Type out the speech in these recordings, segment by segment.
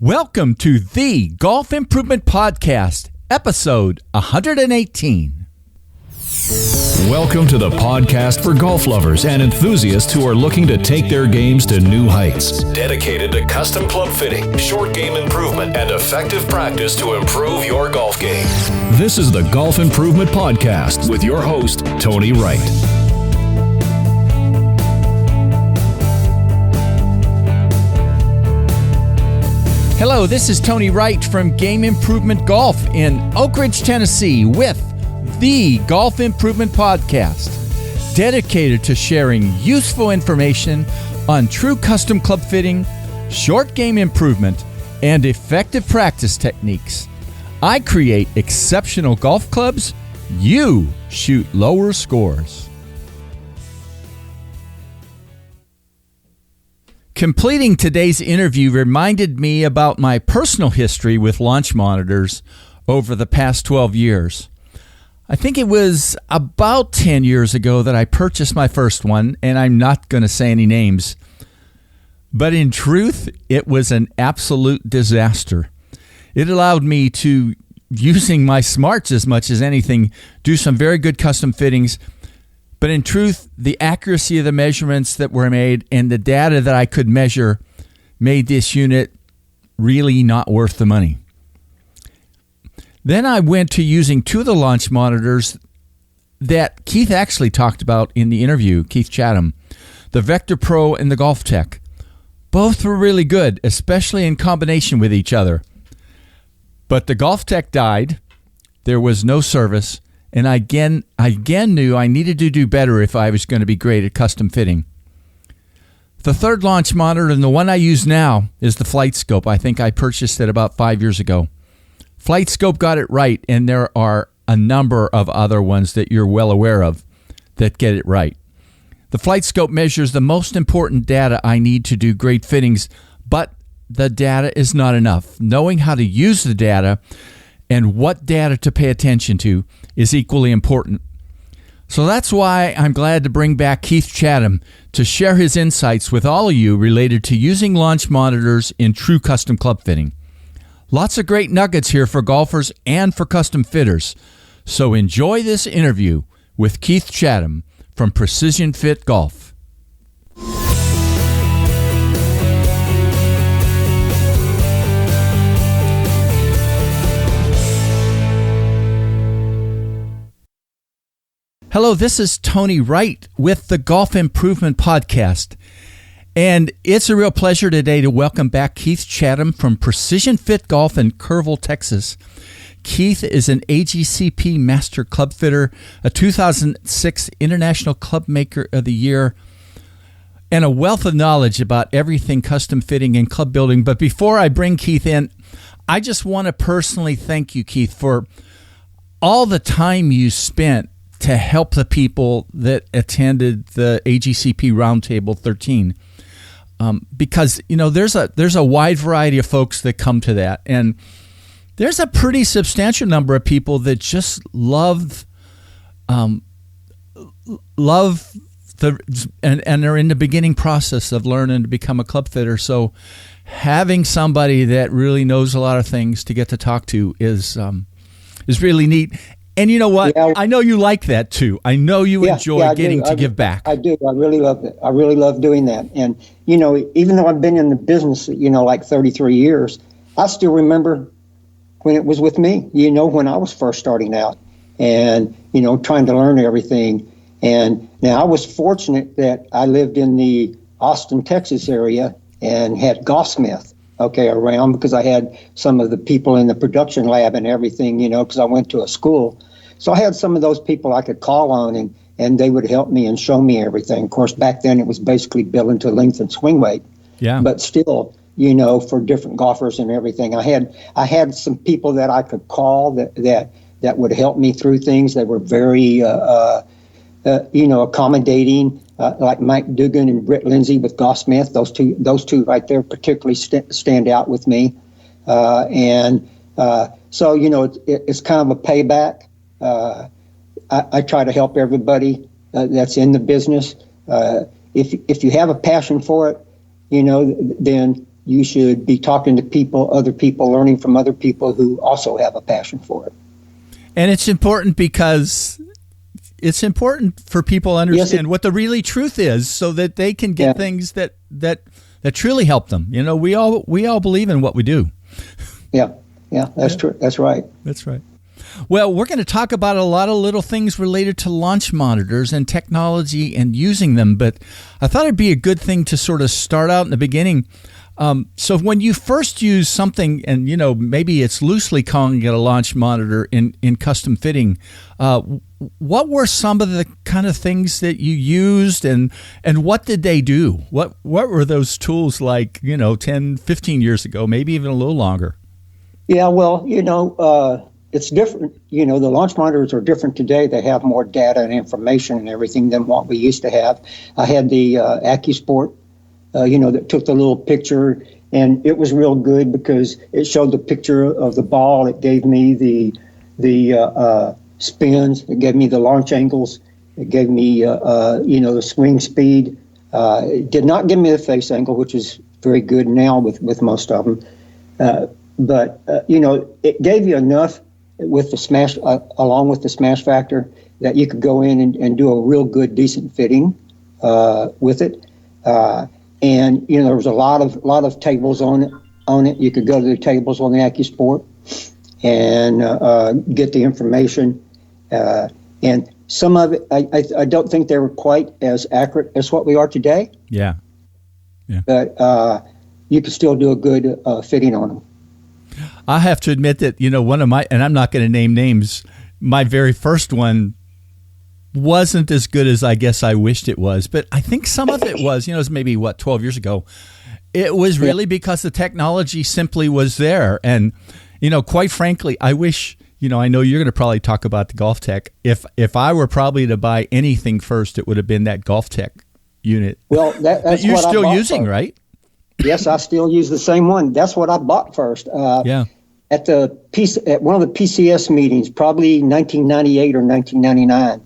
Welcome to the Golf Improvement Podcast, episode 118. Welcome to the podcast for golf lovers and enthusiasts who are looking to take their games to new heights. Dedicated to custom club fitting, short game improvement, and effective practice to improve your golf game. This is the Golf Improvement Podcast with your host, Tony Wright. Hello, this is Tony Wright from Game Improvement Golf in Oak Ridge, Tennessee with the Golf Improvement Podcast, dedicated to sharing useful information on true custom club fitting, short game improvement, and effective practice techniques. I create exceptional golf clubs. You shoot lower scores. Completing today's interview reminded me about my personal history with launch monitors over the past 12 years. I think it was about 10 years ago that I purchased my first one, and I'm not going to say any names. But in truth, it was an absolute disaster. It allowed me to, using my smarts as much as anything, do some very good custom fittings. But in truth, the accuracy of the measurements that were made and the data that I could measure made this unit really not worth the money. Then I went to using two of the launch monitors that Keith actually talked about in the interview, Keith Chatham, the Vector Pro and the Golf Tech. Both were really good, especially in combination with each other. But the Golf Tech died, there was no service, and I again knew I needed to do better if I was going to be great at custom fitting. The third launch monitor, and the one I use now, is the Flight Scope. I think I purchased it about 5 years ago. Flight Scope got it right, and there are a number of other ones that you're well aware of that get it right. The Flight Scope measures the most important data I need to do great fittings, but the data is not enough. Knowing how to use the data and what data to pay attention to is equally important. So that's why I'm glad to bring back Keith Chatham to share his insights with all of you related to using launch monitors in true custom club fitting. Lots of great nuggets here for golfers and for custom fitters. So enjoy this interview with Keith Chatham from Precision Fit Golf. Hello, this is Tony Wright with the Golf Improvement Podcast. And it's a real pleasure today to welcome back Keith Chatham from Precision Fit Golf in Kerrville, Texas. Keith is an AGCP Master Club Fitter, a 2006 International Club Maker of the Year, and a wealth of knowledge about everything custom fitting and club building. But before I bring Keith in, I just want to personally thank you, Keith, for all the time you spent to help the people that attended the AGCP Roundtable 13. Because, you know, there's a wide variety of folks that come to that. And there's a pretty substantial number of people that just love and are in the beginning process of learning to become a club fitter. So having somebody that really knows a lot of things to get to talk to is really neat. And you know what? Yeah. I know you like that too. I know you enjoy getting to give back. I do. I really love it. I really love doing that. And, you know, even though I've been in the business, you know, like 33 years, I still remember when it was with me, you know, when I was first starting out and, you know, trying to learn everything. And now I was fortunate that I lived in the Austin, Texas area and had Golfsmith, around, because I had some of the people in the production lab and everything, you know, because I went to a school. So I had some of those people I could call on and they would help me and show me everything. Of course, back then it was basically billing to length and swing weight. Yeah. But still, you know, for different golfers and everything, I had some people that I could call that would help me through things. They were very, accommodating, like Mike Dugan and Britt Lindsay with Golfsmith. Those two right there particularly stand out with me. So, you know, it's kind of a payback. I try to help everybody that's in the business. If you have a passion for it, you know, then you should be talking to people, other people, learning from other people who also have a passion for it. And it's important because it's important for people to understand what the really truth is, so that they can get things that truly help them. You know, we all believe in what we do. Yeah, that's true. That's right. That's right. Well, we're going to talk about a lot of little things related to launch monitors and technology and using them, but I thought it'd be a good thing to sort of start out in the beginning. So when you first use something, and you know, maybe it's loosely calling it a launch monitor in custom fitting, what were some of the kind of things that you used, and what did they do? What were those tools like, you know, 10, 15 years ago, maybe even a little longer? Yeah, well, you know, it's different. You know, the launch monitors are different today. They have more data and information and everything than what we used to have. I had the AccuSport, you know, that took the little picture, and it was real good because it showed the picture of the ball. It gave me the spins. It gave me the launch angles. It gave me, you know, the swing speed. It did not give me the face angle, which is very good now with most of them. But you know, it gave you enough with the smash, along with the smash factor, that you could go in and do a real good, decent fitting with it. And you know, there was a lot of tables on it. You could go to the tables on the AccuSport and get the information. And some of it, I don't think they were quite as accurate as what we are today. Yeah. But you could still do a good fitting on them. I have to admit that, you know, one of my, and I'm not going to name names, my very first one wasn't as good as I guess I wished it was. But I think some of it was, you know, it was maybe, 12 years ago. It was really because the technology simply was there. And, you know, quite frankly, I wish, you know, I know you're going to probably talk about the Golf Tech. If I were probably to buy anything first, it would have been that Golf Tech unit. Well, that's that you're what still I using, first. Right? Yes, I still use the same one. That's what I bought first. Yeah. At one of the PCS meetings, probably 1998 or 1999,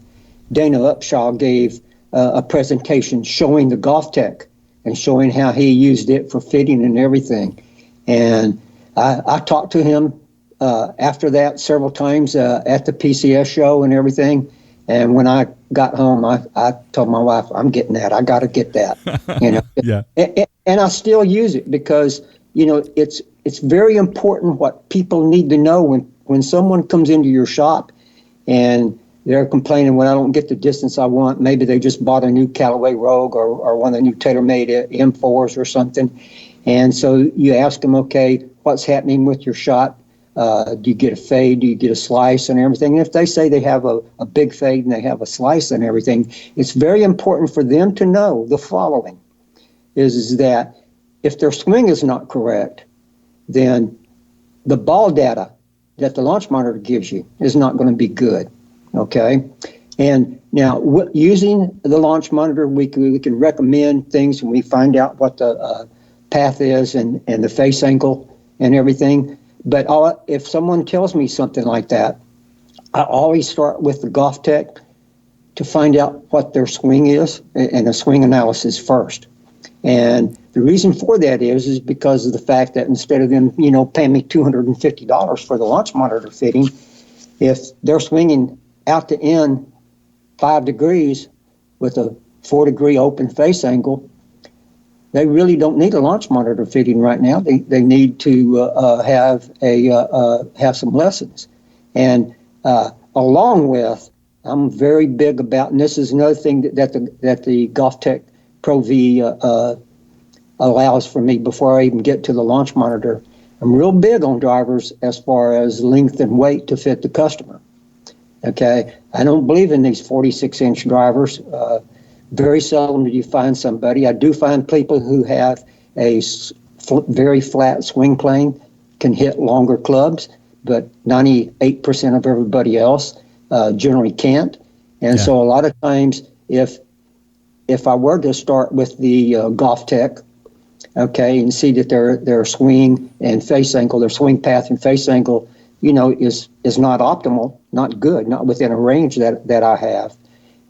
Dana Upshaw gave a presentation showing the Golf Tech and showing how he used it for fitting and everything. And I talked to him after that several times at the PCS show and everything. And when I got home, I told my wife, I'm getting that. I got to get that. You know. Yeah. And I still use it because, you know, it's very important what people need to know when someone comes into your shop and they're complaining, when I don't get the distance I want. Maybe they just bought a new Callaway Rogue or one of the new TaylorMade M4s or something. And so you ask them, okay, what's happening with your shot? Do you get a fade? Do you get a slice and everything? And if they say they have a big fade and they have a slice and everything, it's very important for them to know the following, is that if their swing is not correct, then the ball data that the launch monitor gives you is not going to be good. Okay? And now, using the launch monitor, we can recommend things, and we find out what the path is and the face angle and everything. But if someone tells me something like that, I always start with the Golf Tech to find out what their swing is and a swing analysis first. And the reason for that is because of the fact that instead of them, you know, paying me $250 for the launch monitor fitting, if they're swinging out to in 5 degrees with a 4-degree open face angle, they really don't need a launch monitor fitting right now. They need to have some lessons. And along with, I'm very big about, and this is another thing that the Golf Tech Pro V allows for me before I even get to the launch monitor. I'm real big on drivers as far as length and weight to fit the customer. Okay, I don't believe in these 46-inch drivers. Very seldom do you find somebody. I do find people who have a very flat swing plane can hit longer clubs, but 98% of everybody else generally can't. And so a lot of times, if I were to start with the Golf Tech, okay, and see that their swing and face angle, their swing path and face angle, you know, is not optimal, not good, not within a range that I have,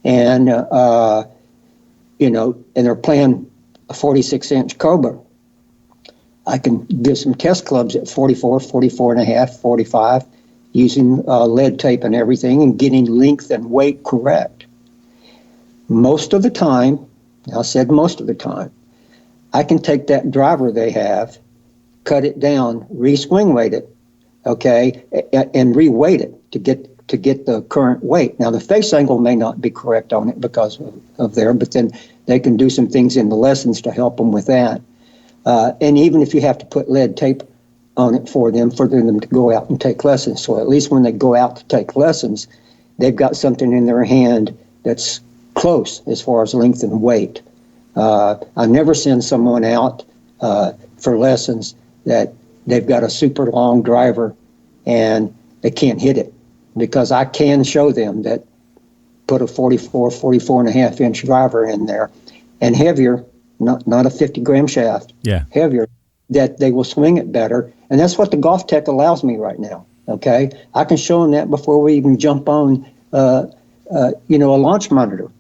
and you know, and they're playing a 46-inch Cobra, I can get some test clubs at 44, 44 and a half, 45, using lead tape and everything, and getting length and weight correct. Most of the time, I said most of the time, I can take that driver they have, cut it down, re-swing weight it, okay, and re-weight it to get the current weight. Now, the face angle may not be correct on it because of there, but then they can do some things in the lessons to help them with that. And even if you have to put lead tape on it for them to go out and take lessons. So at least when they go out to take lessons, they've got something in their hand that's close as far as length and weight. I never send someone out for lessons that they've got a super long driver and they can't hit it, because I can show them that put a 44, 44 and a half inch driver in there and heavier, not a 50 gram shaft, heavier, that they will swing it better. And that's what the Golf Tech allows me right now. Okay, I can show them that before we even jump on, a launch monitor,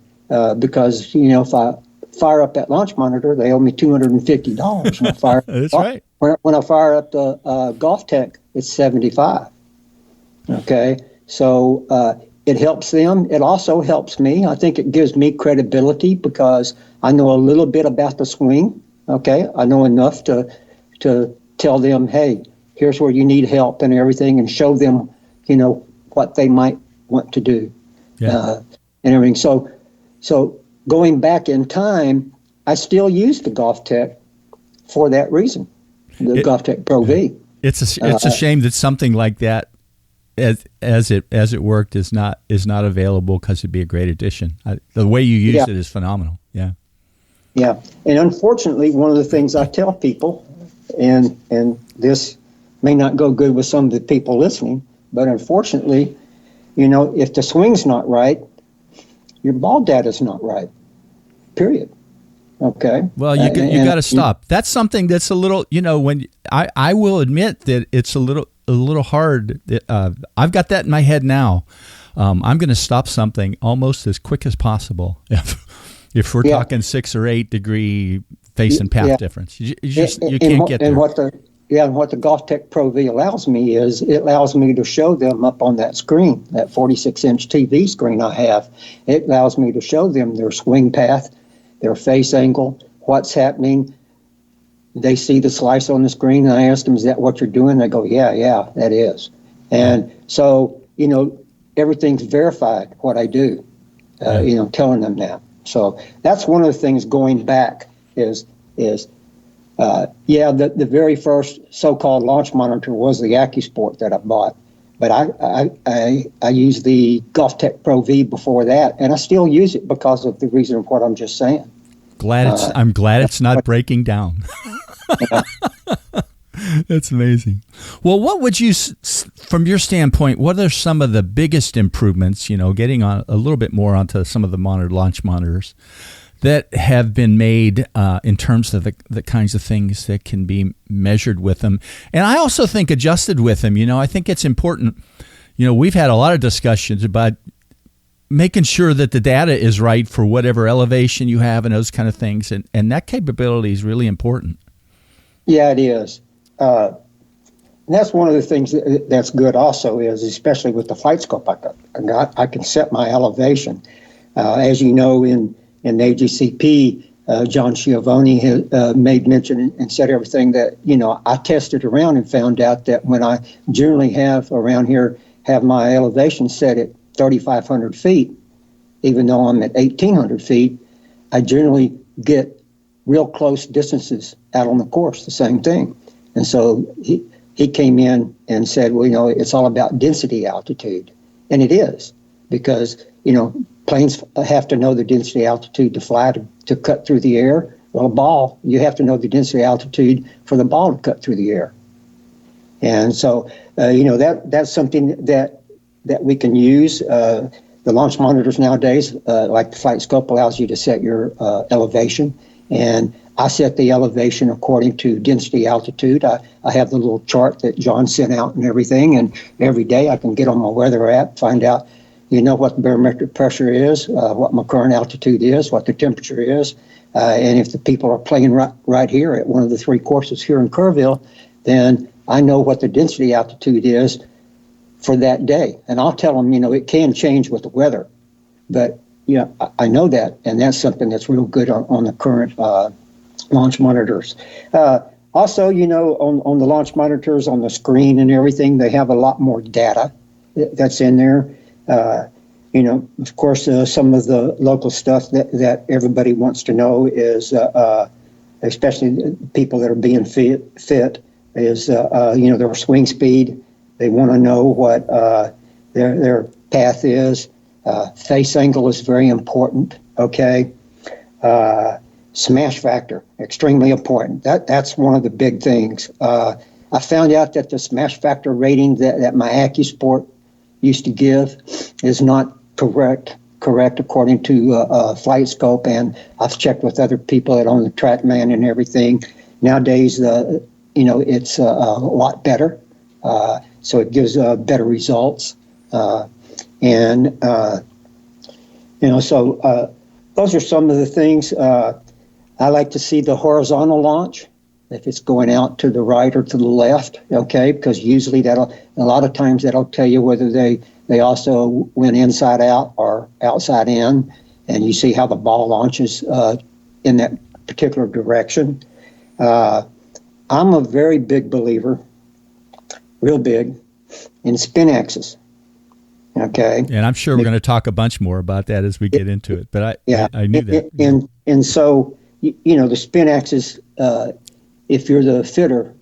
because if I fire up that launch monitor, they owe me $250. When I fire That's right. When I fire up the Golf Tech, it's $75. Okay, so it helps them. It also helps me. I think it gives me credibility because I know a little bit about the swing. Okay, I know enough to tell them, hey, here's where you need help and everything, and show them, what they might want to do, and everything. So going back in time, I still use the Golf Tech for that reason, the Golf Tech Pro V. It's a shame that something like that, as it worked, is not available, because it'd be a great addition. The way you use it is phenomenal. Yeah. Yeah, and unfortunately, one of the things I tell people, and this may not go good with some of the people listening, but unfortunately, if the swing's not right, your ball data's not right. Period. Okay. Well, you got to stop. That's something that's a little, when I will admit that it's a little hard. I've got that in my head now. I'm going to stop something almost as quick as possible if we're talking 6 or 8 degree face and path difference. You can't get there. And what the Golf Tech Pro V allows me is, it allows me to show them up on that screen, that 46-inch TV screen I have. It allows me to show them their swing path, their face angle, what's happening. They see the slice on the screen, and I ask them, is that what you're doing? They go, yeah, that is. And so, everything's verified, what I do, telling them that. So that's one of the things going back is the very first so-called launch monitor was the AccuSport that I bought. But I used the Golf Tech Pro V before that, and I still use it because of the reason of what I'm just saying. I'm glad it's not breaking down. That's amazing. Well, what would you, from your standpoint, what are some of the biggest improvements, getting on a little bit more onto some of the launch monitors that have been made in terms of the kinds of things that can be measured with them? And I also think adjusted with them. I think it's important. We've had a lot of discussions about making sure that the data is right for whatever elevation you have and those kind of things. And that capability is really important. Yeah, it is. And that's one of the things that's good also is, especially with the flight scope I can set my elevation. As you know, in AGCP, John Schiavone made mention and said everything that, I tested around and found out that when I generally have around here, have my elevation set at 3,500 feet, even though I'm at 1,800 feet, I generally get real close distances out on the course, the same thing. And so he came in and said, well, it's all about density altitude. And it is, because, planes have to know the density altitude to fly to cut through the air. Well, a ball, you have to know the density altitude for the ball to cut through the air. And so, that's something that we can use. The launch monitors nowadays, like the flight scope, allows you to set your elevation. And I set the elevation according to density altitude. I have the little chart that John sent out and everything. And every day I can get on my weather app, find out, what the barometric pressure is, what my current altitude is, what the temperature is, And if the people are playing right here at one of the 3 courses here in Kerrville, then I know what the density altitude is for that day. And I'll tell them, it can change with the weather. But, I know that, and that's something that's real good on the current launch monitors. Also, on the launch monitors, on the screen and everything, they have a lot more data that's in there. Of course, some of the local stuff that everybody wants to know is, especially people that are being fit is, their swing speed. They want to know what their path is. Face angle is very important, okay? Smash factor, extremely important. That's one of the big things. I found out that the smash factor rating that my AccuSport used to give is not correct according to Flight Scope, and I've checked with other people that own the TrackMan and everything. Nowadays, it's a lot better, so it gives better results, so those are some of the things. I like to see the horizontal launch, if it's going out to the right or to the left, okay, because usually a lot of times that'll tell you whether they also went inside out or outside in, and you see how the ball launches in that particular direction. I'm a very big believer, real big, in spin axis. Okay. And I'm sure we're going to talk a bunch more about that as we get into it, but I knew that. And so, the spin axis, if you're the fitter,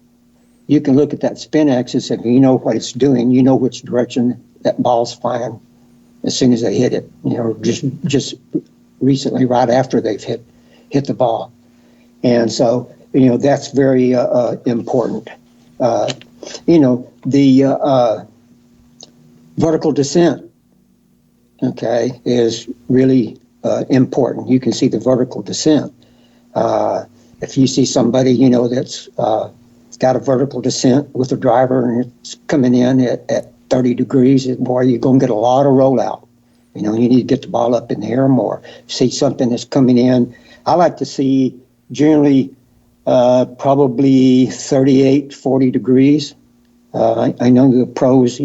you can look at that spin axis and you know what it's doing. You know which direction that ball's flying as soon as they hit it. Just recently, right after they've hit the ball, and so that's very important. The vertical descent, okay, is really important. You can see the vertical descent. If you see somebody, that's got a vertical descent with a driver and it's coming in at 30 degrees, boy, you're going to get a lot of rollout. You need to get the ball up in the air more. See something that's coming in. I like to see generally probably 38, 40 degrees. I know the pros,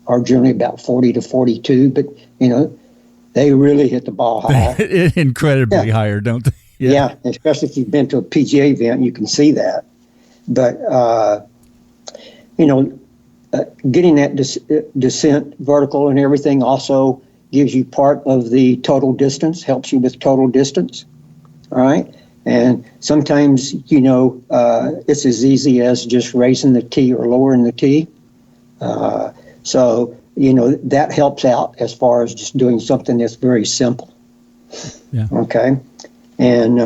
are generally about 40 to 42, but, they really hit the ball high. Incredibly higher, don't they? Yeah, especially if you've been to a PGA event, you can see that. But, getting that descent vertical and everything also gives you part of the total distance, helps you with total distance, all right? And sometimes, it's as easy as just raising the tee or lowering the tee. So, that helps out as far as just doing something that's very simple. Yeah. Okay. And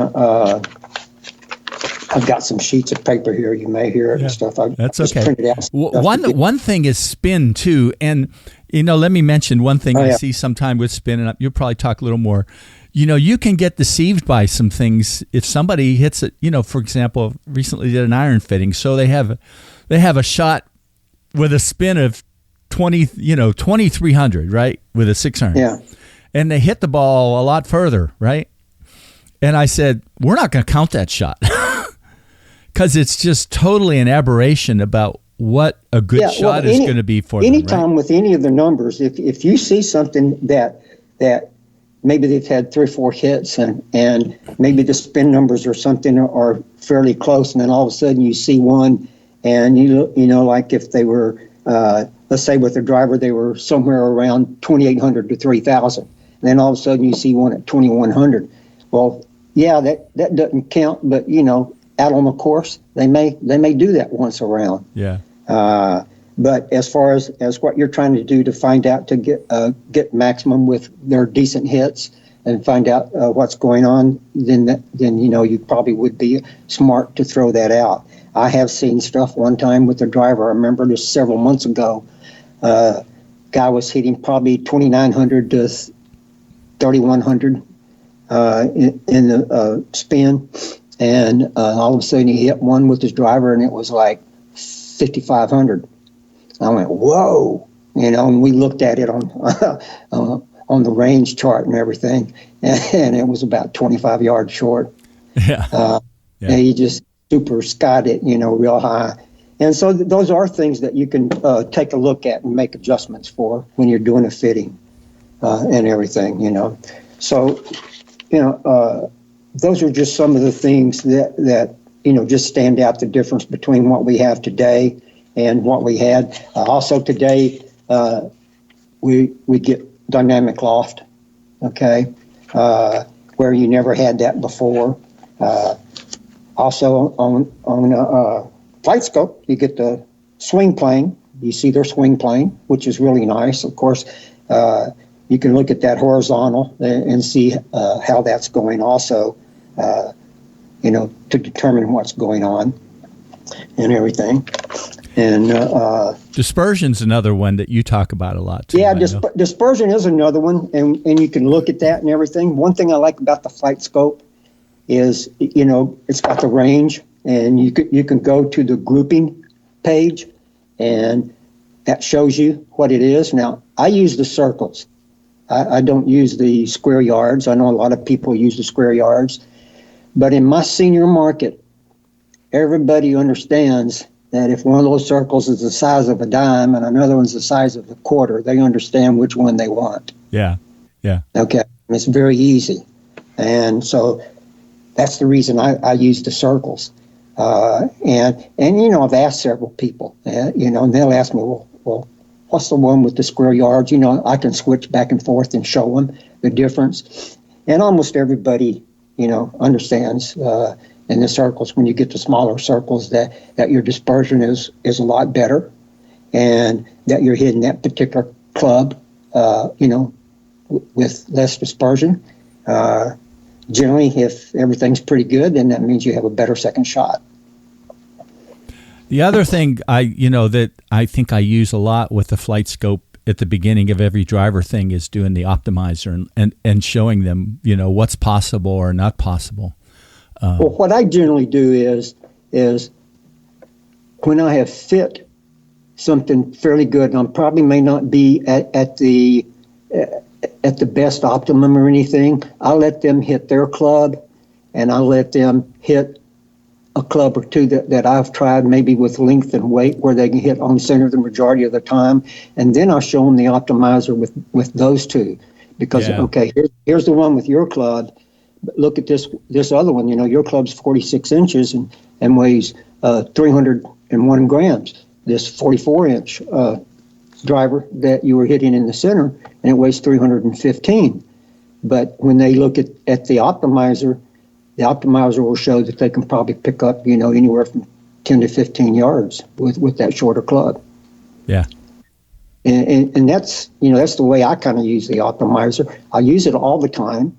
I've got some sheets of paper here. You may hear it and stuff. That's okay. One thing is spin too, and let me mention one thing I see sometime with spin, and you'll probably talk a little more. You can get deceived by some things if somebody hits it. For example, recently did an iron fitting, so they have a shot with a spin of 2,300, right, with a 6 iron. Yeah. And they hit the ball a lot further, right? And I said, we're not going to count that shot because it's just totally an aberration about what a good shot is going to be for them. Anytime with any of the numbers, if you see something that maybe they've had 3 or 4 hits and maybe the spin numbers or something are fairly close, and then all of a sudden you see one, and like if they were, let's say with the driver they were somewhere around 2,800 to 3,000, and then all of a sudden you see one at 2,100. Well, yeah, that doesn't count, but out on the course they may do that once around. Yeah. But as far as what you're trying to do to find out to get maximum with their decent hits and find out what's going on, then you probably would be smart to throw that out. I have seen stuff one time with the driver. I remember this several months ago. Guy was hitting probably 2,900 to 3,100 in the spin, and all of a sudden he hit one with his driver, and it was like 5,500. I went, whoa, and we looked at it on on the range chart and everything, and it was about 25 yards short. Yeah. And he just super skied it, real high. And so those are things that you can take a look at and make adjustments for when you're doing a fitting and everything, So, those are just some of the things that just stand out, the difference between what we have today and what we had. Also today, we get dynamic loft, okay, where you never had that before. Also on flight scope, you get the swing plane. You see their swing plane, which is really nice. Of course, you can look at that horizontal and see how that's going also, to determine what's going on and everything. And dispersion's another one that you talk about a lot too. Yeah, dispersion is another one, and you can look at that and everything. One thing I like about the flight scope is, it's got the range, and you can go to the grouping page, and that shows you what it is. Now, I use the circles. I don't use the square yards. I know a lot of people use the square yards, but in my senior market, everybody understands that if one of those circles is the size of a dime and another one's the size of a quarter, they understand which one they want. Yeah. Okay, and it's very easy. And so that's the reason I use the circles. And I've asked several people, and they'll ask me, well, what's the one with the square yards? I can switch back and forth and show them the difference. And almost everybody, understands in the circles, when you get to smaller circles, that your dispersion is a lot better, and that you're hitting that particular club, with less dispersion. Generally, if everything's pretty good, then that means you have a better second shot. The other thing that I think I use a lot with the flight scope at the beginning of every driver thing is doing the optimizer and showing them, what's possible or not possible. Well, what I generally do is when I have fit something fairly good, and I probably may not be at the best optimum or anything, I'll let them hit their club, and I'll let them hit a club or two that I've tried, maybe with length and weight, where they can hit on center the majority of the time, and then I'll show them the optimizer with those two, because okay, here's the one with your club. But look at this other one. Your club's 46 inches and weighs 301 grams. This 44-inch driver that you were hitting in the center, and it weighs 315. But when they look at the optimizer will show that they can probably pick up, anywhere from 10 to 15 yards with that shorter club. Yeah. And that's, that's the way I kind of use the optimizer. I use it all the time.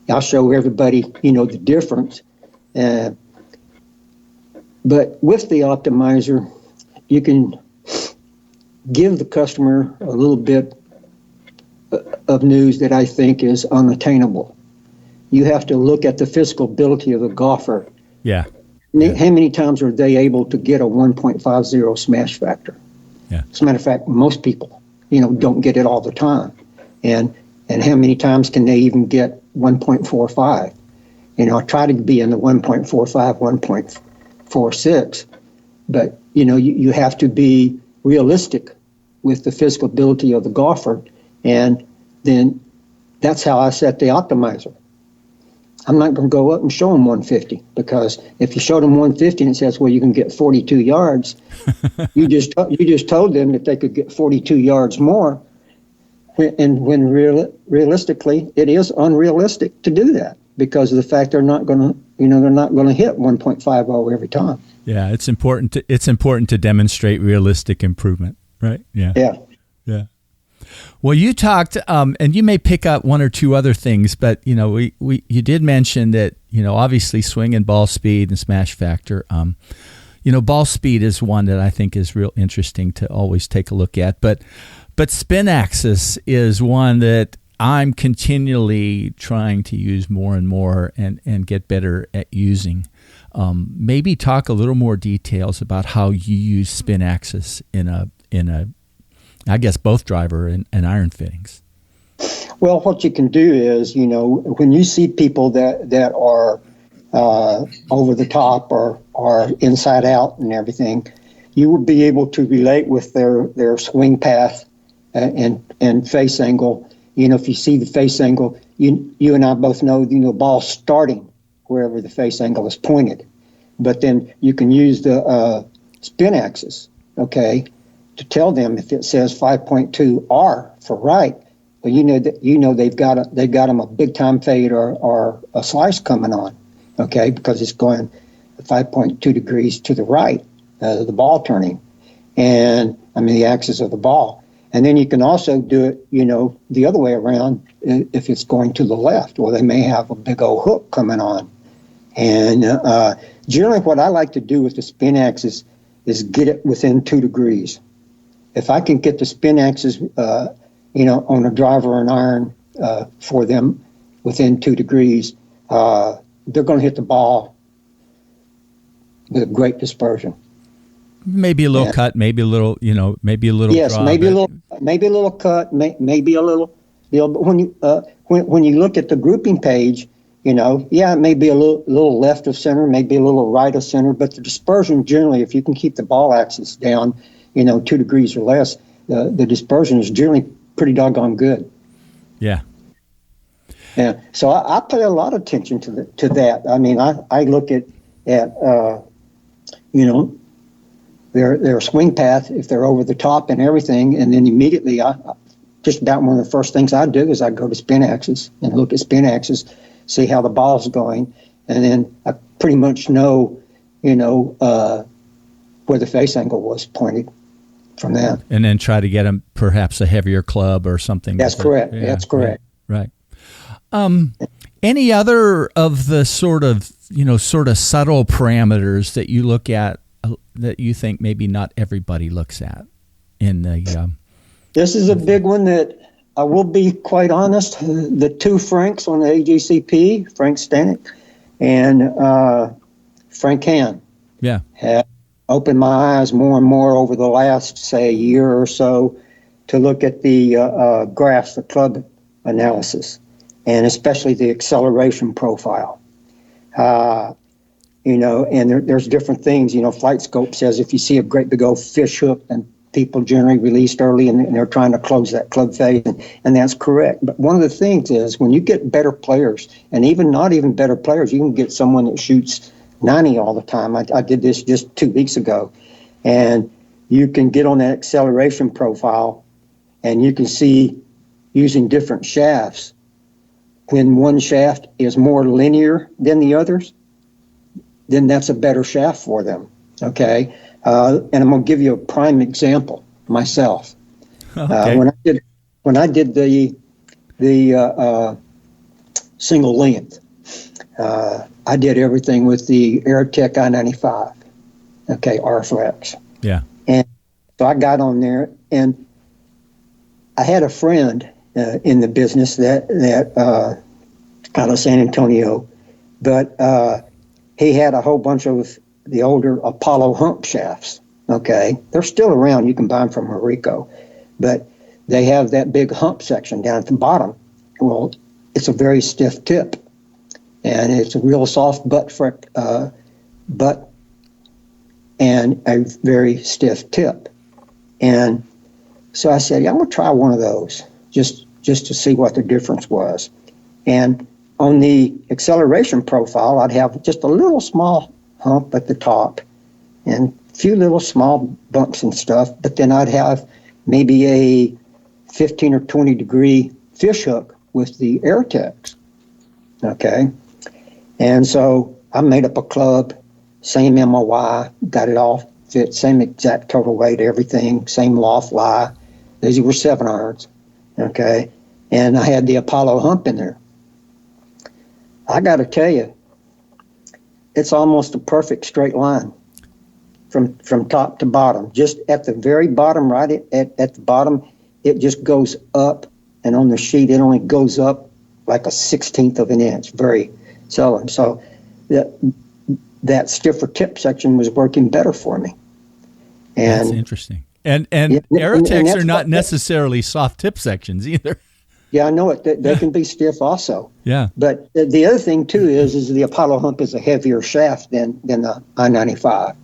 I'll show everybody, the difference. But with the optimizer, you can give the customer a little bit of news that I think is unattainable. You have to look at the physical ability of the golfer. Yeah. How many times are they able to get a 1.50 smash factor? Yeah. As a matter of fact, most people, don't get it all the time. And how many times can they even get 1.45? I try to be in the 1.45, 1.46, but you have to be realistic with the physical ability of the golfer, and then that's how I set the optimizer. I'm not going to go up and show them 150, because if you showed them 150 and it says, well, you can get 42 yards, you just told them that they could get 42 yards more. And when realistically, it is unrealistic to do that, because of the fact they're not going to hit 1.50 every time. Yeah, it's important to demonstrate realistic improvement, right? Yeah. Yeah. Well, you talked, and you may pick up one or two other things, but you did mention that obviously swing and ball speed and smash factor. Ball speed is one that I think is real interesting to always take a look at, but spin axis is one that I'm continually trying to use more and more and get better at using. Maybe talk a little more details about how you use spin axis in a I guess both driver and iron fittings. Well, what you can do is, when you see people that are over the top or inside out and everything, you would be able to relate with their swing path and face angle. If you see the face angle, you and I both know, ball starting wherever the face angle is pointed. But then you can use the spin axis, okay, to tell them if it says 5.2 R for right. Well, they've got them a big time fade or a slice coming on, okay, because it's going 5.2 degrees to the right, the ball turning, and the axis of the ball. And then you can also do it, the other way around if it's going to the left, or they may have a big old hook coming on. And generally what I like to do with the spin axis is get it within 2 degrees. If I can get the spin axis, on a driver and iron for them within 2 degrees, they're going to hit the ball with a great dispersion. Maybe a little cut, maybe a little, maybe a little. Yes, draw, maybe a little cut, maybe a little. But when you look at the grouping page, it may be a little left of center, maybe a little right of center, but the dispersion generally, if you can keep the ball axis down, 2 degrees or less, the dispersion is generally pretty doggone good. Yeah. Yeah. So I pay a lot of attention to that. I look at their swing path, if they're over the top and everything, and then immediately just about one of the first things I do is I go to spin axis and look at spin axis, see how the ball's going, and then I pretty much know, where the face angle was pointed from that. And then try to get them perhaps a heavier club or something. That's correct. Yeah, that's correct. Right. Any other of the sort of subtle parameters that you look at that you think maybe not everybody looks at in the? This is a big one that I will be quite honest. The two Franks on the AGCP, Frank Stanek and Frank Han, have opened my eyes more and more over the last, say, year or so to look at the graphs, the club analysis, and especially the acceleration profile. And there's different things. Flight Scope says if you see a great big old fish hook, then people generally released early and they're trying to close that club phase, and that's correct. But one of the things is when you get better players, and even not even better players, you can get someone that shoots 90 all the time. I did this just 2 weeks ago, and you can get on that acceleration profile, and you can see using different shafts when one shaft is more linear than the others, then that's a better shaft for them. Okay, and I'm going to give you a prime example myself. Okay. When I did the single length, I did everything with the Aerotech I-95. Okay, R-Flex. Yeah. And so I got on there, and I had a friend in the business that out of San Antonio, but he had a whole bunch of the older Apollo hump shafts. Okay, they're still around. You can buy them from Marico, but they have that big hump section down at the bottom. Well, it's a very stiff tip, and it's a real soft butt and a very stiff tip. And so I said, I'm going to try one of those just to see what the difference was. And on the acceleration profile, I'd have just a little small hump at the top and a few little small bumps and stuff, but then I'd have maybe a 15 or 20 degree fish hook with the Aerotechs. Okay. And so I made up a club, same MOY, got it all fit, same exact total weight, everything, same loft lie. These were 7 irons. Okay. And I had the Apollo hump in there. I got to tell you, it's almost a perfect straight line from top to bottom. Just at the very bottom, right at the bottom, it just goes up, and on the sheet, it only goes up like a 1/16 of an inch, very seldom. So that stiffer tip section was working better for me. And that's interesting. And Aerotechs are not necessarily soft tip sections either. Yeah, I know it. They can be stiff also. Yeah. But the other thing too is the Apollo hump is a heavier shaft than the I-95.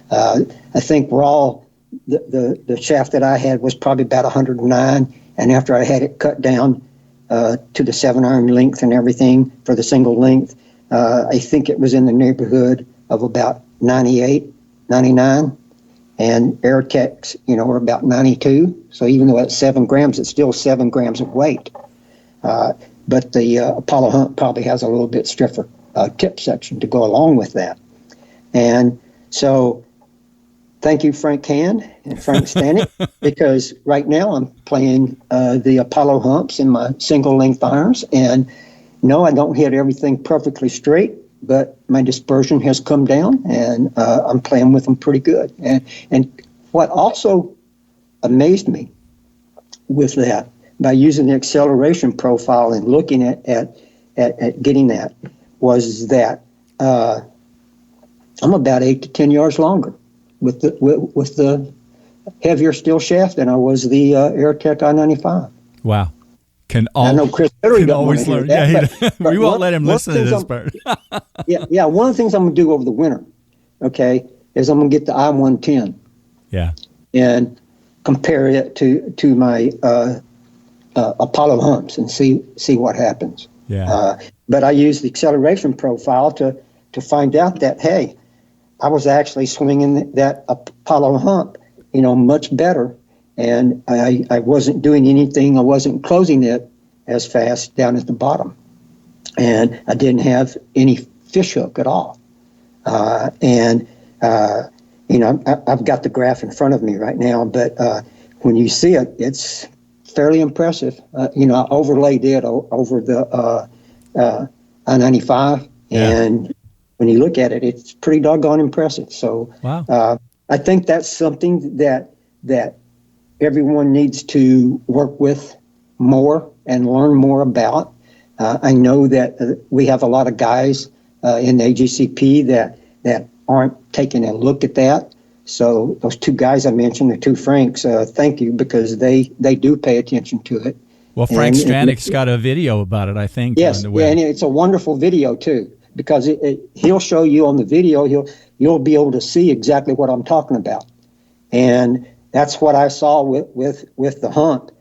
I think raw, the shaft that I had was probably about 109, and after I had it cut down to the 7-iron length and everything for the single length, I think it was in the neighborhood of about 98, 99. And Airtechs, are about 92. So even though it's 7 grams, it's still 7 grams of weight. But the Apollo hump probably has a little bit stiffer tip section to go along with that. And so thank you, Frank Hand and Frank Stanek, because right now I'm playing the Apollo humps in my single length irons. And no, I don't hit everything perfectly straight, but my dispersion has come down, and I'm playing with them pretty good. And what also amazed me with that, by using the acceleration profile and looking at getting that, was that I'm about 8 to 10 yards longer with the heavier steel shaft than I was the Airtech I-95. Wow. I know Chris Literally can always learn. We won't let him listen to this part. yeah. One of the things I'm going to do over the winter, okay, is I'm going to get the I-110. Yeah. And compare it to my Apollo humps and see what happens. Yeah. But I use the acceleration profile to find out that, hey, I was actually swinging that Apollo hump, much better. And I wasn't doing anything. I wasn't closing it as fast down at the bottom. And I didn't have any fish hook at all. I've got the graph in front of me right now, but when you see it, it's fairly impressive. I overlaid it over the I-95, and when you look at it, it's pretty doggone impressive. So wow. I think that's something that everyone needs to work with more and learn more about. I know that we have a lot of guys in the AGCP that aren't taking a look at that. So those 2 guys I mentioned, the 2 Franks, thank you, because they do pay attention to it. Well, Frank Stranek's got a video about it, I think. Yes, on the web. and it's a wonderful video too, because he'll show you on the video. You'll be able to see exactly what I'm talking about, and that's what I saw with the hump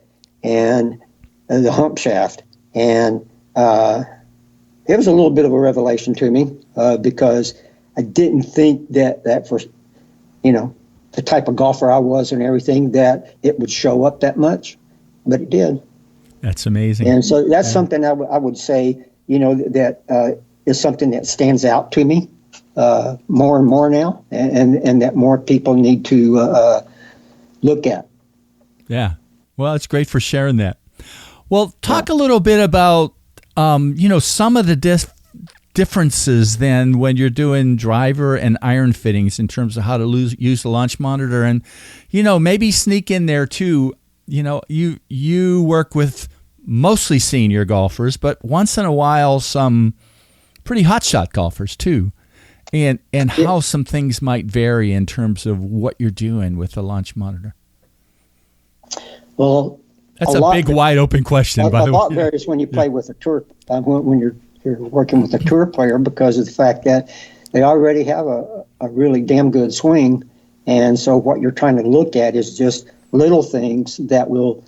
and the hump shaft, and it was a little bit of a revelation to me because I didn't think that for the type of golfer I was and everything, that it would show up that much, but it did. That's amazing. And so that's something I would say, that is something that stands out to me more and more now, and that more people need to look at. Yeah. Well, it's great for sharing that. Well, talk a little bit about, some of the differences then when you're doing driver and iron fittings in terms of how to use the launch monitor, and maybe sneak in there too. You work with mostly senior golfers, but once in a while some pretty hotshot golfers too, and how some things might vary in terms of what you're doing with the launch monitor. Well, that's a big wide open question. By the way, a lot varies when you play with a tour. When you're working with a tour player, because of the fact that they already have a really damn good swing. And so what you're trying to look at is just little things that will,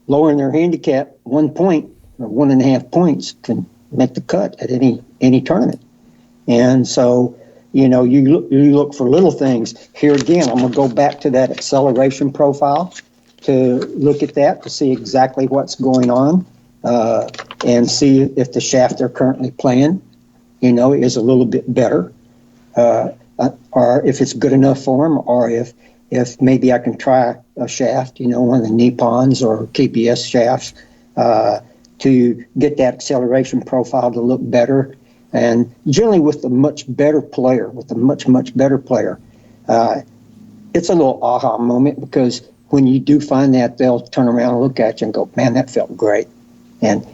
lowering their handicap 1 point or 1.5 points can make the cut at any tournament. And so, you look for little things. Here again, I'm going to go back to that acceleration profile to look at that, to see exactly what's going on. And see if the shaft they're currently playing, is a little bit better, or if it's good enough for them, or if maybe I can try a shaft, one of the Nippons or KBS shafts, to get that acceleration profile to look better. And generally with a much better player, much better player, it's a little aha moment, because when you do find that, they'll turn around and look at you and go, man, that felt great. And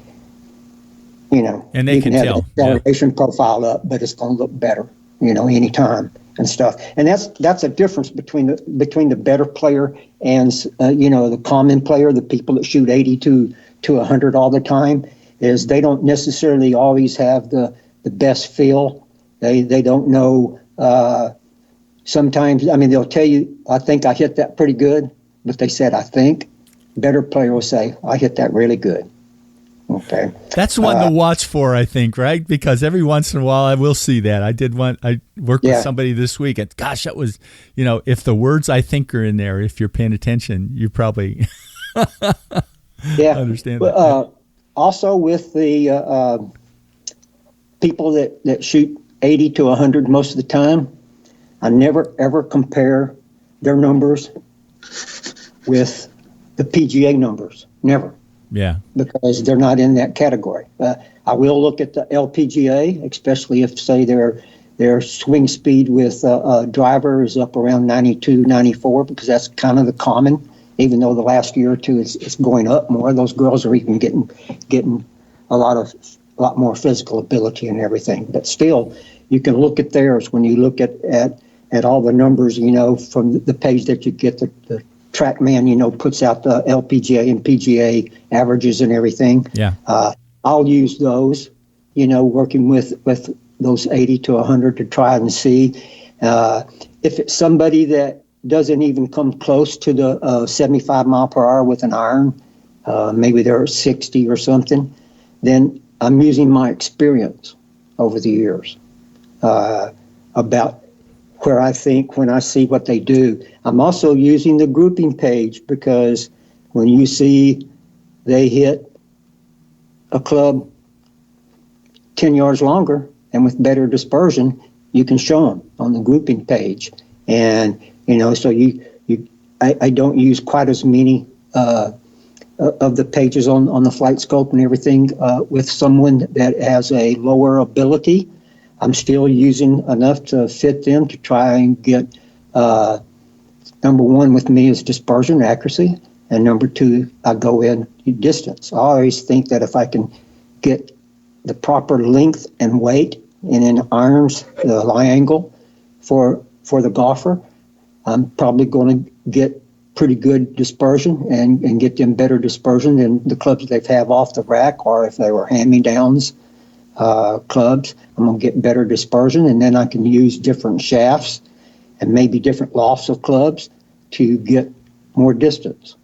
and they you can have tell the acceleration profile up, but it's going to look better, anytime and stuff. And that's a difference between the better player and the common player, the people that shoot 80 to to 100 all the time is they don't necessarily always have the best feel. They don't know. Sometimes, I mean, they'll tell you, I think I hit that pretty good, but they said, I think. Better player will say, I hit that really good. Okay. That's one to watch for, I think, right? Because every once in a while I will see that. I worked with somebody this week, and gosh, that was, if the words I think are in there, if you're paying attention, you probably understand that. Also with the people that shoot 80 to 100 most of the time, I never, ever compare their numbers with the PGA numbers. Never. Yeah. Because they're not in that category. I will look at the LPGA, especially if, say, their swing speed with a driver is up around 92, 94, because that's kind of the common, even though the last year or two it's going up more. Those girls are even getting a lot more physical ability and everything. But still, you can look at theirs when you look at all the numbers, from the page that you get, the TrackMan, puts out the LPGA and PGA averages and everything. Yeah. I'll use those, working with those 80 to 100 to try and see if it's somebody that doesn't even come close to the 75 mile per hour with an iron, maybe they're 60 or something, then I'm using my experience over the years about where I think when I see what they do. I'm also using the grouping page, because when you see they hit a club 10 yards longer and with better dispersion, you can show them on the grouping page. And, so I don't use quite as many of the pages on the flight scope and everything with someone that has a lower ability. I'm still using enough to fit them to try and get, number one with me is dispersion accuracy, and number two, I go in distance. I always think that if I can get the proper length and weight and in irons, the lie angle for the golfer, I'm probably going to get pretty good dispersion and get them better dispersion than the clubs they have off the rack, or if they were hand-me-downs. Clubs, I'm going to get better dispersion, and then I can use different shafts and maybe different lofts of clubs to get more distance.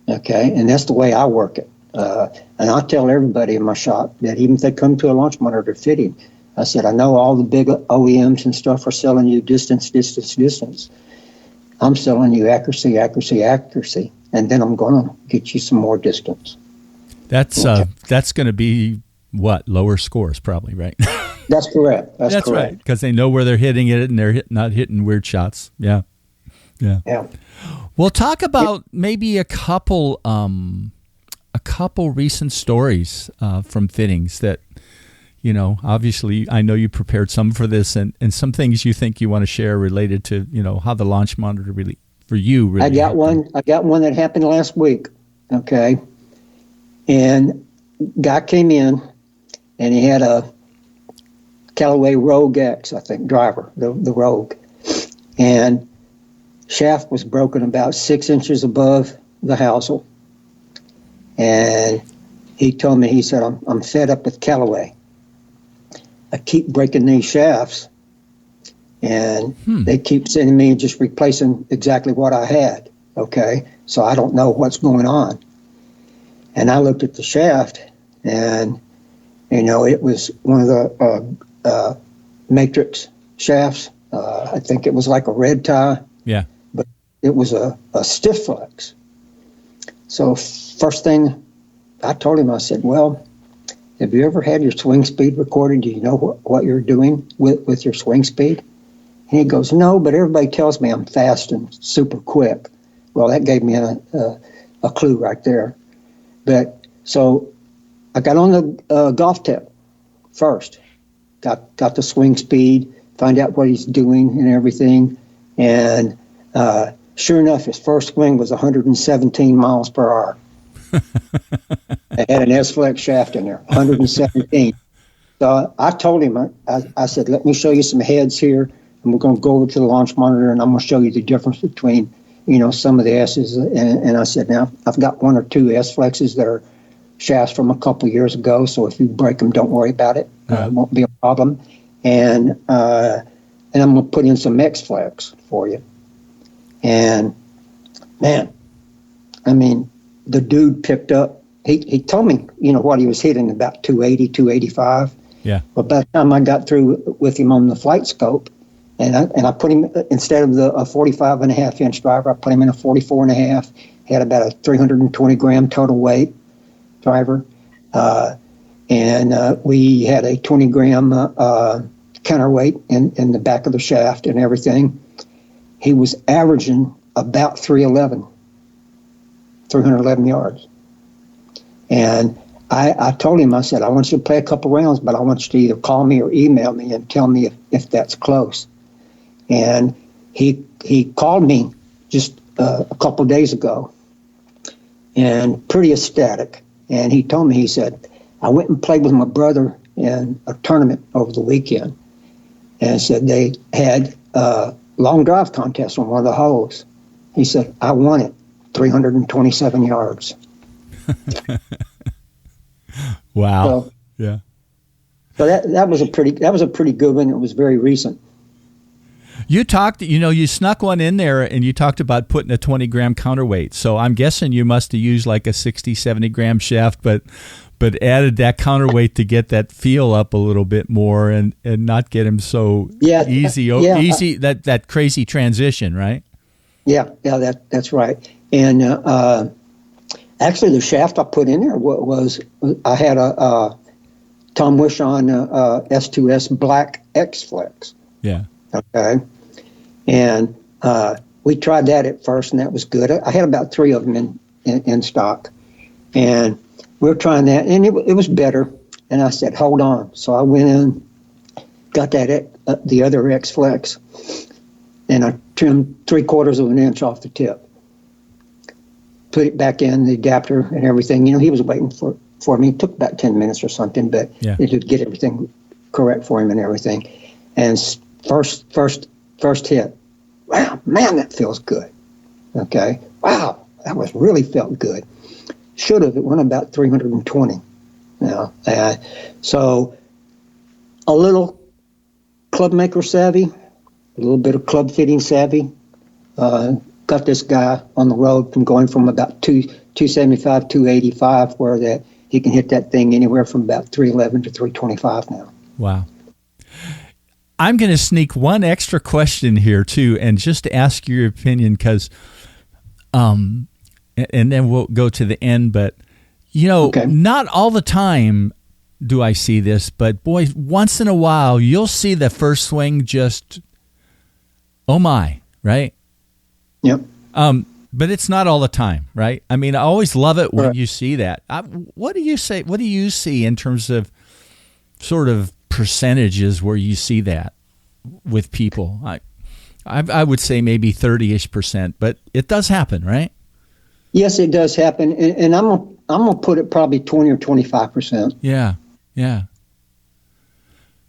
Okay, and that's the way I work it. And I tell everybody in my shop that even if they come to a launch monitor fitting, I said, I know all the big OEMs and stuff are selling you distance. I'm selling you accuracy, and then I'm going to get you some more distance. That's going to be what? Lower scores, probably, right? That's correct. That's correct. Right, because they know where they're hitting it, and they're not hitting weird shots. Yeah. Well, talk about maybe a couple recent stories from fittings that, obviously I know you prepared some for this, and some things you think you want to share related to, how the launch monitor really, for you, really. I got one that happened last week. Okay. And guy came in, and he had a Callaway Rogue X, I think, driver, the Rogue. And shaft was broken about 6 inches above the housel. And he told me, he said, I'm fed up with Callaway. I keep breaking these shafts, and they keep sending me just replacing exactly what I had. Okay, so I don't know what's going on. And I looked at the shaft, and it was one of the matrix shafts. I think it was like a red tie. Yeah. But it was a stiff flex. So first thing I told him, I said, well, have you ever had your swing speed recorded? Do you know what you're doing with your swing speed? And he goes, no, but everybody tells me I'm fast and super quick. Well, that gave me a clue right there. But so I got on the golf tip first, got the swing speed, find out what he's doing and everything. And sure enough, his first swing was 117 miles per hour. It had an S-Flex shaft in there, 117. So I told him, I said, let me show you some heads here, and we're going to go over to the launch monitor, and I'm going to show you the difference between, some of the S's. And I said, now, I've got one or two S-Flexes that shafts from a couple years ago. So if you break them, don't worry about it. It won't be a problem. And I'm going to put in some X-Flex for you. And man, I mean, the dude picked up. He told me, what he was hitting, about 280, 285. Yeah. But by the time I got through with him on the flight scope, and I put him, instead of a 45.5-inch driver, I put him in a 44.5. He had about a 320 gram total weight driver. And we had a 20 gram counterweight in the back of the shaft and everything. He was averaging about 311 yards. And I told him, I said, I want you to play a couple rounds, but I want you to either call me or email me and tell me if that's close. And he called me just a couple days ago, and pretty ecstatic. And he told me, he said, I went and played with my brother in a tournament over the weekend. And said they had a long drive contest on one of the holes. He said, I won it, 327 yards. Wow. So, yeah. So that was a pretty good one. It was very recent. You talked, you snuck one in there, and you talked about putting a 20 gram counterweight. So I'm guessing you must have used like a 60, 70 gram shaft, but added that counterweight to get that feel up a little bit more and not get him so easy, that crazy transition, right? Yeah, that's right. And actually, the shaft I put in there was I had a Tom Wishon S2S Black X-Flex. Yeah. Okay. And we tried that at first, and that was good. I had about 3 of them in stock. And we were trying that, and it was better. And I said, hold on. So I went in, got that the other X-Flex, and I trimmed 3/4 of an inch off the tip. Put it back in, the adapter and everything. He was waiting for me. It took about 10 minutes or something, but it would get everything correct for him and everything. And first hit, wow, man, that feels good. Okay, wow, that really felt good. Should have, it went about 320. Now, so a little club maker savvy, a little bit of club fitting savvy. Got this guy on the road from going from about 275, 285, where that he can hit that thing anywhere from about 311 to 325 now. Wow. I'm going to sneak one extra question here too, and just to ask your opinion, because, and then we'll go to the end. But not all the time do I see this, but boy, once in a while you'll see the first swing just, oh my, right? Yep. But it's not all the time, right? I mean, I always love it when you see that. What do you say? What do you see in terms of sort of percentages where you see that with people? I would say maybe 30-ish%, but it does happen, right? Yes, it does happen, and I'm gonna put it probably 20 or 25%. Yeah.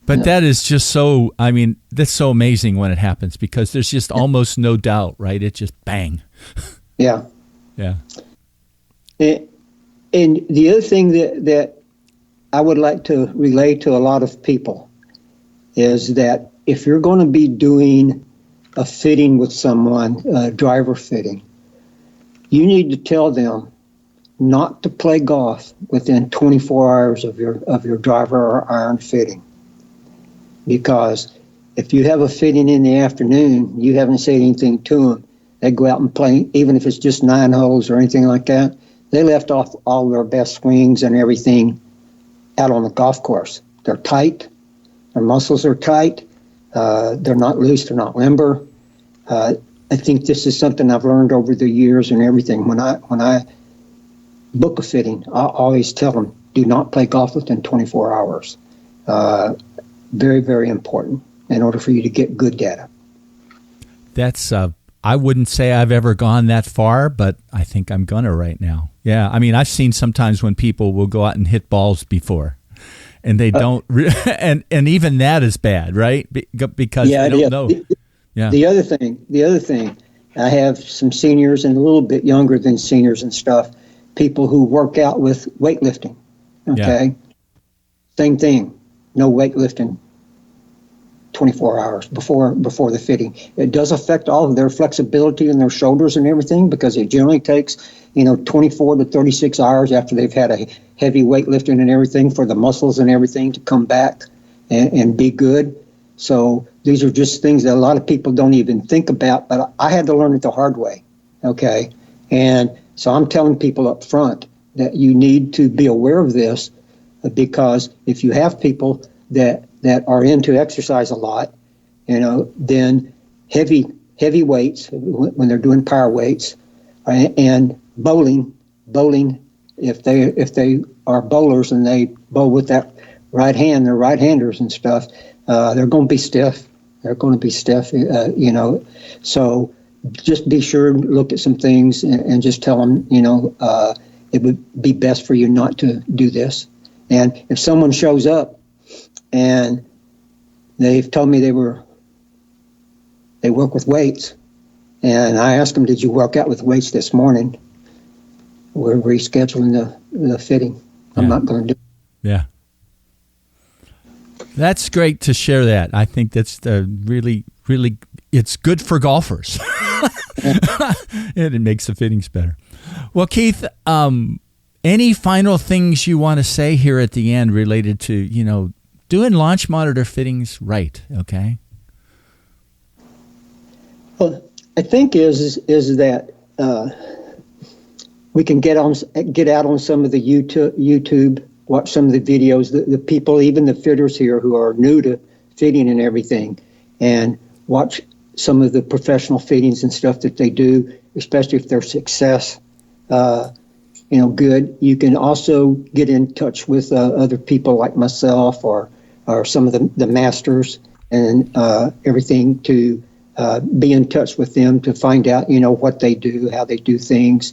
But that is just so, I mean, that's so amazing when it happens, because there's just almost no doubt, right? It just bang. Yeah. Yeah. And the other thing that I would like to relay to a lot of people is that if you're going to be doing a fitting with someone, driver fitting, you need to tell them not to play golf within 24 hours of your driver or iron fitting. Because if you have a fitting in the afternoon, you haven't said anything to them, they go out and play, even if it's just 9 holes or anything like that, they left off all their best swings and everything out on the golf course. They're tight, their muscles are tight, they're not loose, they're not limber. I think this is something I've learned over the years and everything. When I book a fitting, I always tell them, do not play golf within 24 hours. Very, very important in order for you to get good data. That's, I wouldn't say I've ever gone that far, but I think I'm going to right now. Yeah, I mean, I've seen sometimes when people will go out and hit balls before, and they don't, and even that is bad, right? Because they don't know. The other thing, I have some seniors and a little bit younger than seniors and stuff, people who work out with weightlifting. Okay, same thing. No weightlifting 24 hours before the fitting. It does affect all of their flexibility in their shoulders and everything, because it generally takes 24 to 36 hours after they've had a heavy weightlifting and everything for the muscles and everything to come back and be good. So these are just things that a lot of people don't even think about, but I had to learn it the hard way. Okay, and so I'm telling people up front that you need to be aware of this, because if you have people that are into exercise a lot, then heavy weights when they're doing power weights, and bowling, if they are bowlers and they bowl with that right hand, they're right-handers and stuff, they're going to be stiff. So just be sure and look at some things and just tell them, it would be best for you not to do this. And if someone shows up and they've told me they work with weights, and I asked them, did you work out with weights this morning? We're rescheduling the fitting. I'm not going to do it. Yeah. That's great to share that. I think that's really, really, it's good for golfers. And it makes the fittings better. Well, Keith, any final things you want to say here at the end related to, doing launch monitor fittings right, okay? Well, I think is that we can get out on some of the YouTube, watch some of the videos, the people, even the fitters here who are new to fitting and everything, and watch some of the professional fittings and stuff that they do, especially if they're success, good. You can also get in touch with other people like myself or some of the masters and everything to be in touch with them to find out, what they do, how they do things.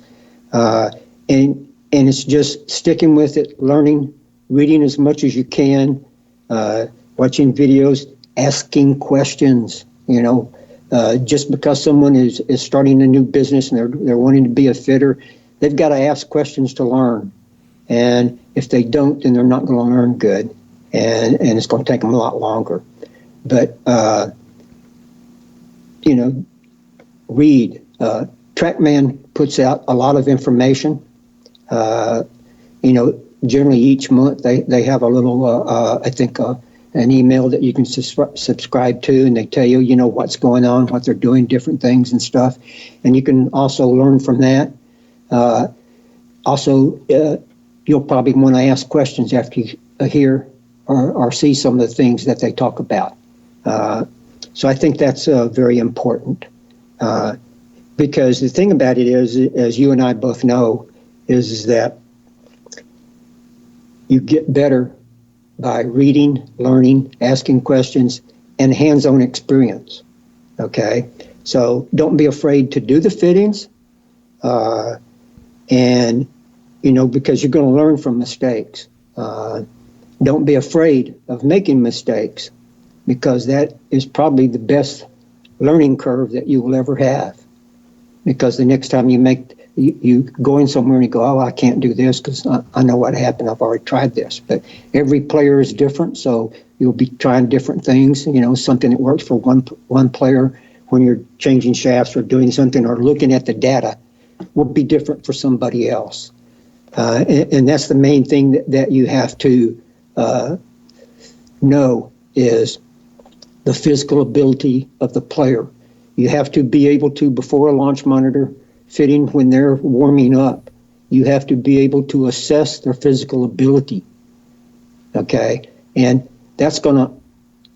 And it's just sticking with it, learning, reading as much as you can, watching videos, asking questions, just because someone is starting a new business and they're wanting to be a fitter, they've got to ask questions to learn. And if they don't, then they're not going to learn good. And it's going to take them a lot longer. But, read. TrackMan puts out a lot of information. Generally each month they have a little, an email that you can subscribe to, and they tell you, what's going on, what they're doing, different things and stuff. And you can also learn from that. You'll probably want to ask questions after you hear or see some of the things that they talk about. So I think that's very important. Because the thing about it is, as you and I both know, is that you get better by reading, learning, asking questions, and hands-on experience. Okay? So don't be afraid to do the fittings, because you're going to learn from mistakes. Don't be afraid of making mistakes, because that is probably the best learning curve that you will ever have. Because the next time you go in somewhere and you go, oh, I can't do this because I know what happened. I've already tried this. But every player is different, so you'll be trying different things. Something that works for one player when you're changing shafts or doing something or looking at the data will be different for somebody else. And that's the main thing that you have to know is the physical ability of the player. You have to be able to, before a launch monitor fitting, when they're warming up, you have to be able to assess their physical ability. Okay? And that's going to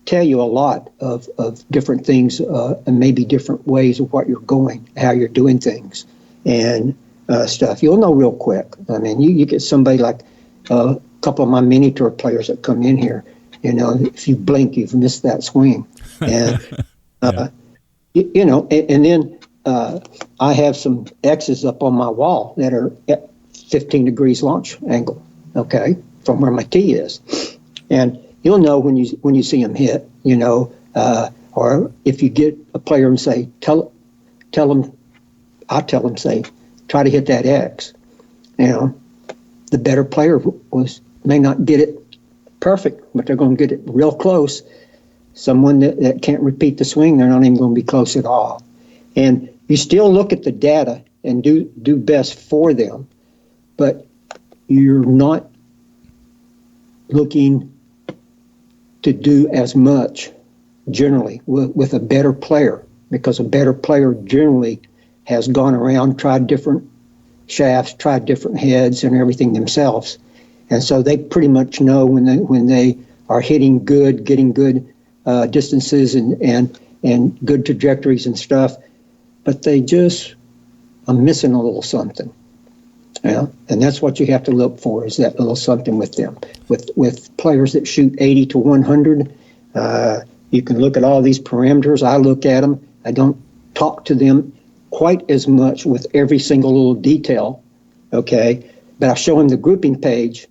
tell you a lot of different things and maybe different ways of what you're going, how you're doing things and stuff. You'll know real quick. I mean, you get somebody like a couple of my mini tour players that come in here, if you blink, you've missed that swing. And, and then I have some X's up on my wall that are at 15 degrees launch angle, okay, from where my tee is. And you'll know when you see them hit, or if you get a player and say, tell them, say, try to hit that X. The better player may not get it perfect, but they're going to get it real close. Someone that can't repeat the swing, they're not even going to be close at all. And you still look at the data and do best for them, but you're not looking to do as much generally with a better player, because a better player generally has gone around, tried different shafts, tried different heads and everything themselves. And so they pretty much know when they are hitting good, getting good distances and good trajectories and stuff, but they just are missing a little something. And that's what you have to look for, is that little something with them. With players that shoot 80 to 100, you can look at all these parameters. I look at them. I don't talk to them quite as much with every single little detail, okay? But I show them the grouping page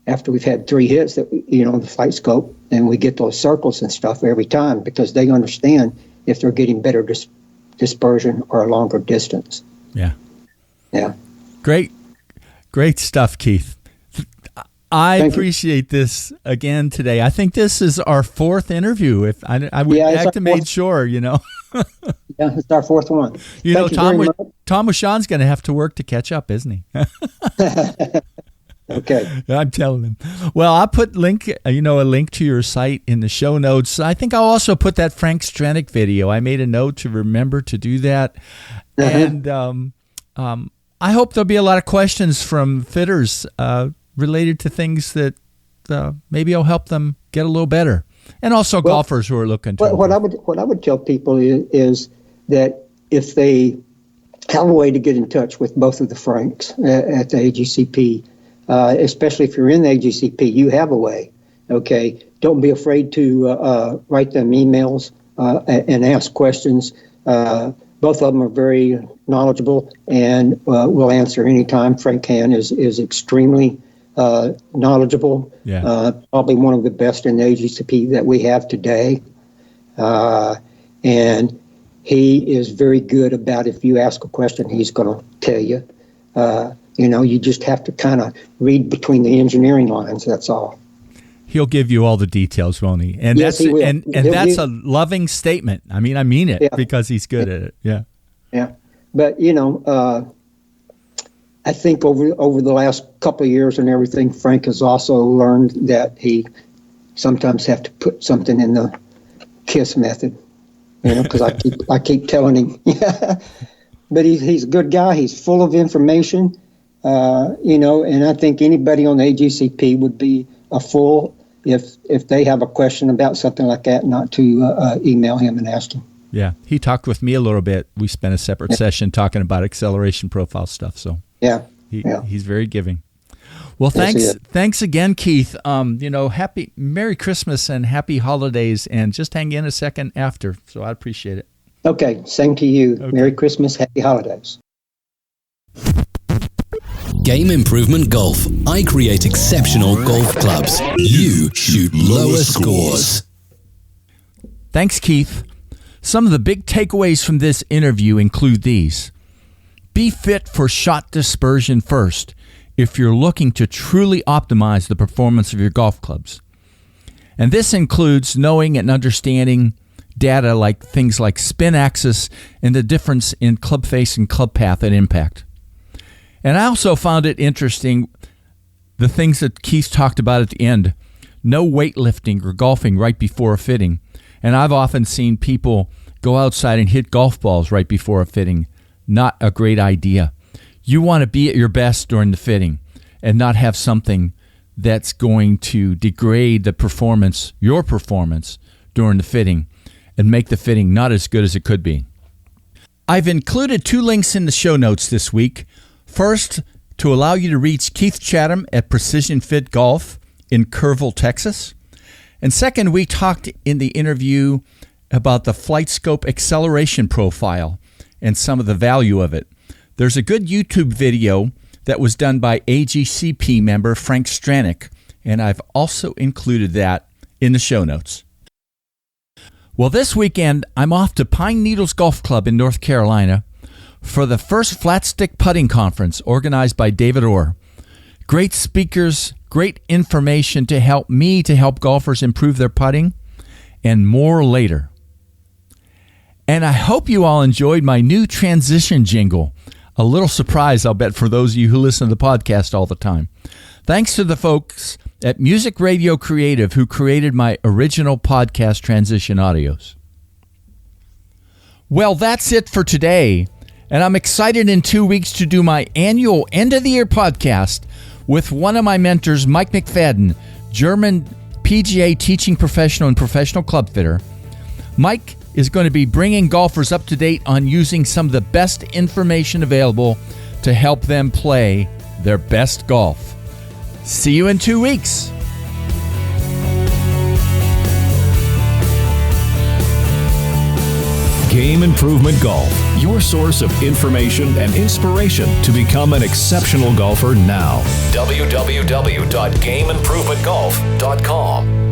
after we've had 3 hits that the flight scope, and we get those circles and stuff every time, because they understand if they're getting better dispersion or a longer distance. Yeah. Yeah. Great stuff, Keith. I appreciate this again today. I think this is our 4th interview. If I would have to make sure, Yeah, it's our 4th one. Tom Washon's going to have to work to catch up, isn't he? Okay. I'm telling him. Well, I'll put a link to your site in the show notes. I think I'll also put that Frank Stranick video. I made a note to remember to do that. Uh-huh. And I hope there'll be a lot of questions from fitters related to things that maybe will help them get a little better. And also golfers who are looking to. What I would tell people is that if they have a way to get in touch with both of the Franks at the AGCP, especially if you're in the AGCP, you have a way. Okay, don't be afraid to write them emails and ask questions. Both of them are very knowledgeable and will answer anytime. Frank Hann is extremely knowledgeable. Yeah. Probably one of the best in the AGCP that we have today. And he is very good about, if you ask a question, he's going to tell you. You just have to kind of read between the engineering lines. That's all. He'll give you all the details, won't he? And yes, he will. And that's a loving statement. I mean it because he's good at it. Yeah. Yeah. But, I think over the last couple of years and everything, Frank has also learned that he sometimes have to put something in the KISS method, because I keep telling him. But he's a good guy. He's full of information, and I think anybody on the AGCP would be a fool if they have a question about something like that, not to email him and ask him. Yeah, he talked with me a little bit. We spent a separate session talking about acceleration profile stuff. So he's very giving. Well, thanks again, Keith. Happy Merry Christmas and Happy Holidays, and just hang in a second after. So I appreciate it. Okay, same to you. Okay. Merry Christmas, Happy Holidays. Game Improvement Golf. I create exceptional golf clubs. You shoot lower scores. Thanks, Keith. Some of the big takeaways from this interview include these. Be fit for shot dispersion first if you're looking to truly optimize the performance of your golf clubs. And this includes knowing and understanding data like things like spin axis and the difference in club face and club path at impact. And I also found it interesting, the things that Keith talked about at the end. No weightlifting or golfing right before a fitting. And I've often seen people go outside and hit golf balls right before a fitting. Not a great idea. You want to be at your best during the fitting and not have something that's going to degrade the performance, your performance, during the fitting and make the fitting not as good as it could be. I've included 2 links in the show notes this week. First, to allow you to reach Keith Chatham at Precision Fit Golf in Kerrville, Texas. And second, we talked in the interview about the flight scope acceleration profile and some of the value of it. There's a good YouTube video that was done by AGCP member Frank Stranick, and I've also included that in the show notes. Well, this weekend, I'm off to Pine Needles Golf Club in North Carolina for the first Flat Stick Putting Conference organized by David Orr. Great speakers, great information to help golfers improve their putting, and more later. And I hope you all enjoyed my new transition jingle. A little surprise, I'll bet, for those of you who listen to the podcast all the time. Thanks to the folks at Music Radio Creative who created my original podcast transition audios. Well, that's it for today. And I'm excited in 2 weeks to do my annual end-of-the-year podcast with one of my mentors, Mike McFadden, German PGA teaching professional and professional club fitter. Mike is going to be bringing golfers up to date on using some of the best information available to help them play their best golf. See you in 2 weeks. Game Improvement Golf, your source of information and inspiration to become an exceptional golfer now. www.gameimprovementgolf.com